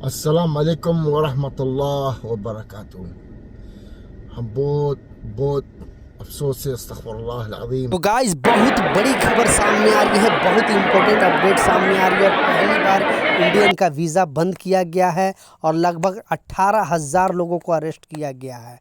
अस्सलाम वालेकुम वरहमतुल्लाह वबरकातुहू। हम बहुत बहुत अफसोस से अस्तगफिरुल्लाह अल-अज़ीम। तो गाइस बहुत बड़ी खबर सामने आ रही है, बहुत इंपॉर्टेंट अपडेट सामने आ रही है। पहली बार इंडियन का वीज़ा बंद किया गया है और लगभग 18,000 लोगों को अरेस्ट किया गया है।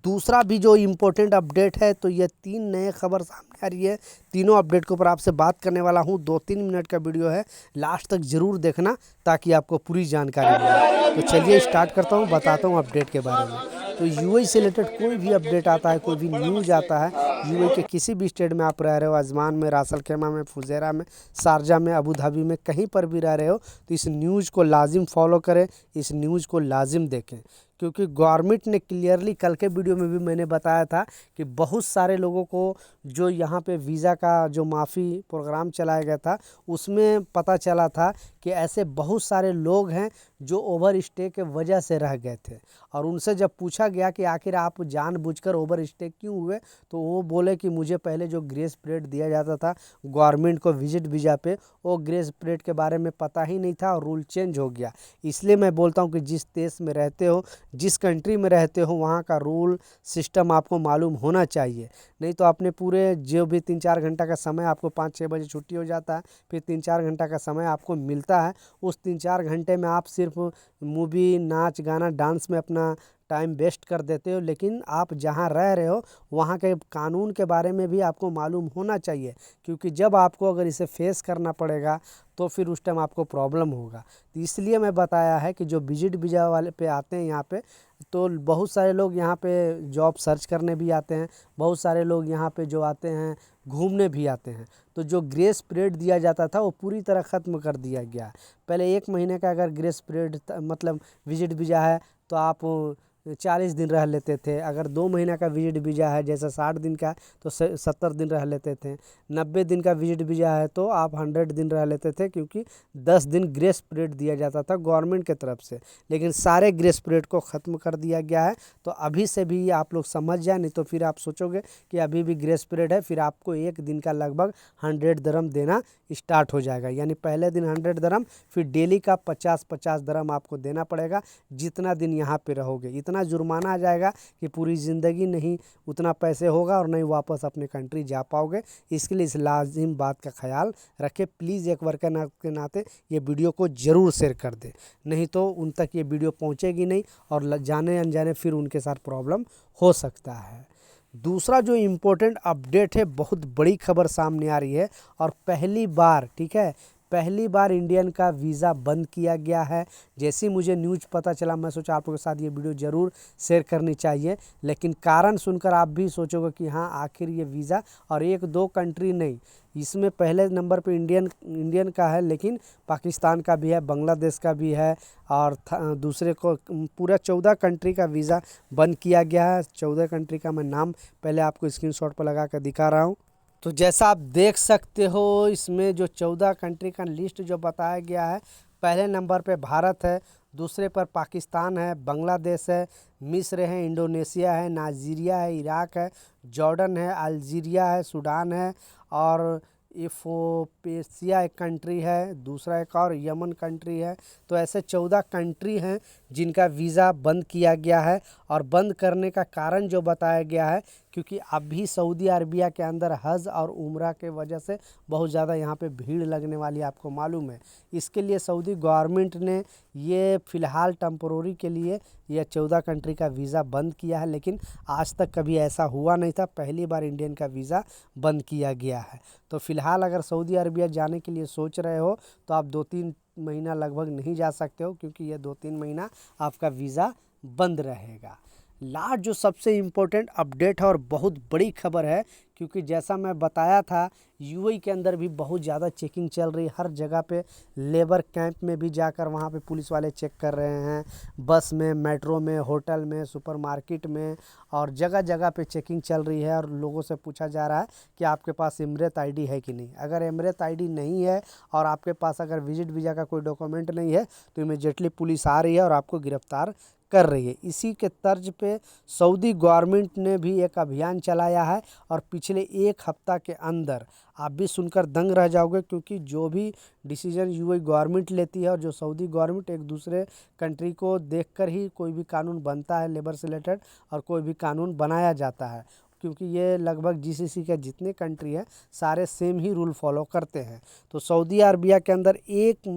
दूसरा भी जो इम्पोर्टेंट अपडेट है, तो ये 3 नए खबर सामने आ रही है। तीनों अपडेट के ऊपर आपसे बात करने वाला हूँ। 2-3 मिनट का वीडियो है, लास्ट तक ज़रूर देखना ताकि आपको पूरी जानकारी मिले। तो चलिए स्टार्ट करता हूँ, बताता हूँ अपडेट के बारे में। तो यूएई से रिलेटेड कोई भी अपडेट आता है, कोई भी न्यूज़ आता है, यूएई के किसी भी स्टेट में आप रह रहे हो, अजमान में, रास अल खैमा में, फुजेरा में, शारजा में, अबू धाबी में, कहीं पर भी रह रहे हो, तो इस न्यूज़ को लाजिम फॉलो करें, इस न्यूज़ को लाजिम देखें। क्योंकि गवर्नमेंट ने क्लियरली, कल के वीडियो में भी मैंने बताया था कि बहुत सारे लोगों को जो यहाँ पे वीज़ा का जो माफ़ी प्रोग्राम चलाया गया था, उसमें पता चला था कि ऐसे बहुत सारे लोग हैं जो ओवर स्टे के वजह से रह गए थे। और उनसे जब पूछा गया कि आखिर आप जानबूझकर ओवर स्टे क्यों हुए, तो वो बोले कि मुझे पहले जो ग्रेस पीरियड दिया जाता था गवर्नमेंट को विजिट वीज़ा पे, वो ग्रेस पीरियड के बारे में पता ही नहीं था और रूल चेंज हो गया। इसलिए मैं बोलता हूँ कि जिस देश में रहते हो, जिस कंट्री में रहते हो, वहाँ का रूल सिस्टम आपको मालूम होना चाहिए। नहीं तो अपने पूरे जो भी 3-4 घंटा का समय, आपको 5-6 बजे छुट्टी हो जाता है, फिर 3-4 घंटा का समय आपको मिलता है, उस 3-4 घंटे में आप सिर्फ मूवी, नाच गाना, डांस में अपना टाइम वेस्ट कर देते हो। लेकिन आप जहाँ रह रहे हो, वहाँ के कानून के बारे में भी आपको मालूम होना चाहिए, क्योंकि जब आपको अगर इसे फेस करना पड़ेगा तो फिर उस टाइम आपको प्रॉब्लम होगा। तो इसलिए मैं बताया है कि जो विजिट वीज़ा वाले पे आते हैं यहाँ पे, तो बहुत सारे लोग यहाँ पे जॉब सर्च करने भी आते हैं, बहुत सारे लोग यहाँ पे जो आते हैं घूमने भी आते हैं। तो जो ग्रेस पीरियड दिया जाता था वो पूरी तरह ख़त्म कर दिया गया है। पहले 1 महीने का अगर ग्रेस पीरियड मतलब विजिट वीज़ा है, तो आप 40 दिन रह लेते थे। अगर 2 महीना का विजिट वीज़ा है, जैसा 60 दिन का, तो 70 दिन रह लेते थे। 90 दिन का विजिट वीज़ा है तो आप 100 दिन रह लेते थे, क्योंकि 10 दिन ग्रेस पीरियड दिया जाता था गवर्नमेंट की तरफ से। लेकिन सारे ग्रेस पीरियड को ख़त्म कर दिया गया है। तो अभी से भी आप लोग समझ जाए, नहीं तो फिर आप सोचोगे कि अभी भी ग्रेस पीरियड है, फिर आपको एक दिन का लगभग 100 दरम देना स्टार्ट हो जाएगा। यानी पहले दिन 100 दरम, फिर डेली का 50-50 दरम आपको देना पड़ेगा जितना दिन यहाँ पे रहोगे। इतना जुर्माना आ जाएगा कि पूरी ज़िंदगी नहीं उतना पैसे होगा और नहीं वापस अपने कंट्री जा पाओगे। इसके लिए इस लाजिम बात का ख्याल रखें प्लीज़। एक वर्कर के नाते ये वीडियो को ज़रूर शेयर कर दे, नहीं तो उन तक ये वीडियो पहुँचेगी नहीं और जाने अनजाने फिर उनके साथ प्रॉब्लम हो सकता है। दूसरा जो इम्पोर्टेंट अपडेट है, बहुत बड़ी खबर सामने आ रही है और पहली बार, ठीक है, पहली बार इंडियन का वीज़ा बंद किया गया है। जैसे ही मुझे न्यूज़ पता चला, मैं सोचा आप लोगों के साथ ये वीडियो ज़रूर शेयर करनी चाहिए। लेकिन कारण सुनकर आप भी सोचोगे कि हाँ आखिर ये वीज़ा, और 1-2 कंट्री नहीं, इसमें पहले नंबर पे इंडियन का है, लेकिन पाकिस्तान का भी है, बांग्लादेश का भी है, और दूसरे को पूरा 14 कंट्री का वीज़ा बंद किया गया है। 14 कंट्री का मैं नाम पहले आपको स्क्रीनशॉट पर लगा कर दिखा रहा हूँ। तो जैसा आप देख सकते हो, इसमें जो 14 कंट्री का लिस्ट जो बताया गया है, पहले नंबर पे भारत है, दूसरे पर पाकिस्तान है, बांग्लादेश है, मिस्र है, इंडोनेशिया है, नाइजीरिया है, इराक है, जॉर्डन है, अल्जीरिया है, सूडान है, और इथोपिया एक कंट्री है, दूसरा एक और यमन कंट्री है। तो ऐसे 14 कंट्री हैं जिनका वीज़ा बंद किया गया है। और बंद करने का कारण जो बताया गया है, क्योंकि अभी सऊदी अरबिया के अंदर हज और उम्रा के वजह से बहुत ज़्यादा यहाँ पे भीड़ लगने वाली आपको मालूम है। इसके लिए सऊदी गवर्नमेंट ने ये फ़िलहाल टेम्पोररी के लिए यह 14 कंट्री का वीज़ा बंद किया है। लेकिन आज तक कभी ऐसा हुआ नहीं था, पहली बार इंडियन का वीज़ा बंद किया गया है। तो फ़िलहाल अगर सऊदी अरबिया जाने के लिए सोच रहे हो, तो आप 2-3 महीना लगभग नहीं जा सकते हो, क्योंकि ये 2-3 महीना आपका वीज़ा बंद रहेगा। लास्ट जो सबसे इम्पोर्टेंट अपडेट है और बहुत बड़ी खबर है, क्योंकि जैसा मैं बताया था यूएई के अंदर भी बहुत ज़्यादा चेकिंग चल रही है। हर जगह पे लेबर कैंप में भी जाकर वहाँ पे पुलिस वाले चेक कर रहे हैं, बस में, मेट्रो में, होटल में, सुपरमार्केट में, और जगह जगह पे चेकिंग चल रही है। और लोगों से पूछा जा रहा है कि आपके पास एमरेट आईडी है कि नहीं। अगर एमरेट आईडी नहीं है और आपके पास अगर विजिट वीज़ा का कोई डॉक्यूमेंट नहीं है, तो इमीडिएटली पुलिस आ रही है और आपको गिरफ्तार कर रही है। इसी के तर्ज पे सऊदी गवर्नमेंट ने भी एक अभियान चलाया है और पिछले एक हफ्ता के अंदर आप भी सुनकर दंग रह जाओगे, क्योंकि जो भी डिसीजन यूएई गवर्नमेंट लेती है और जो सऊदी गवर्नमेंट, एक दूसरे कंट्री को देखकर ही कोई भी कानून बनता है लेबर से रिलेटेड, और कोई भी कानून बनाया जाता है, क्योंकि ये लगभग जीसीसी के जितने कंट्री हैं सारे सेम ही रूल फॉलो करते हैं। तो सऊदी अरबिया के अंदर एक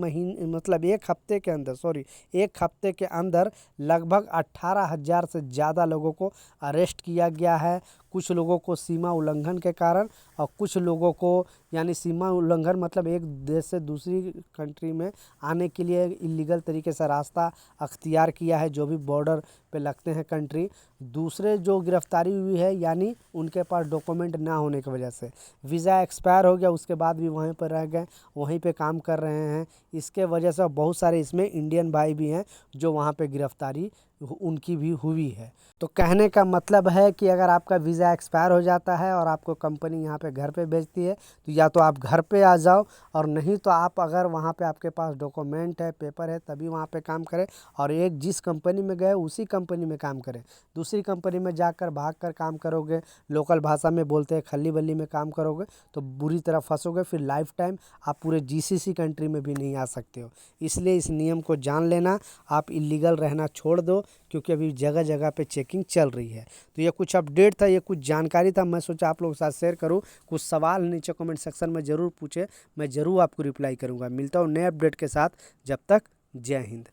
हफ्ते के अंदर लगभग 18,000 से ज़्यादा लोगों को अरेस्ट किया गया है। कुछ लोगों को सीमा उल्लंघन के कारण, और कुछ लोगों को, यानी सीमा उल्लंघन मतलब एक देश से दूसरी कंट्री में आने के लिए इलीगल तरीके से रास्ता अख्तियार किया है, जो भी बॉर्डर पे लगते हैं कंट्री। दूसरे जो गिरफ्तारी हुई है, यानी उनके पास डॉक्यूमेंट ना होने की वजह से वीज़ा एक्सपायर हो गया, उसके बाद भी वहीं पर रह गए, वहीं पे काम कर रहे हैं। इसके वजह से बहुत सारे इसमें इंडियन भाई भी हैं जो वहाँ पे गिरफ्तारी उनकी भी हुई है। तो कहने का मतलब है कि अगर आपका वीज़ा एक्सपायर हो जाता है और आपको कंपनी यहाँ पे घर पे भेजती है, तो या तो आप घर पे आ जाओ, और नहीं तो आप अगर वहाँ पे आपके पास डॉक्यूमेंट है, पेपर है, तभी वहाँ पे काम करें। और एक जिस कंपनी में गए उसी कंपनी में काम करें। दूसरी कंपनी में जाकर भाग कर काम करोगे, लोकल भाषा में बोलते हैं खल्ली बल्ली में काम करोगे, तो बुरी तरह फंसोगे। फिर लाइफ टाइम आप पूरे जीसीसी कंट्री में भी नहीं आ सकते हो। इसलिए इस नियम को जान लेना, आप इलीगल रहना छोड़ दो, क्योंकि अभी जगह जगह पे चेकिंग चल रही है। तो ये कुछ अपडेट था, ये कुछ जानकारी था, मैं सोचा आप लोगों के साथ शेयर करूं। कुछ सवाल नीचे कमेंट सेक्शन में ज़रूर पूछे, मैं ज़रूर आपको रिप्लाई करूंगा। मिलता हूं नए अपडेट के साथ, जब तक जय हिंद।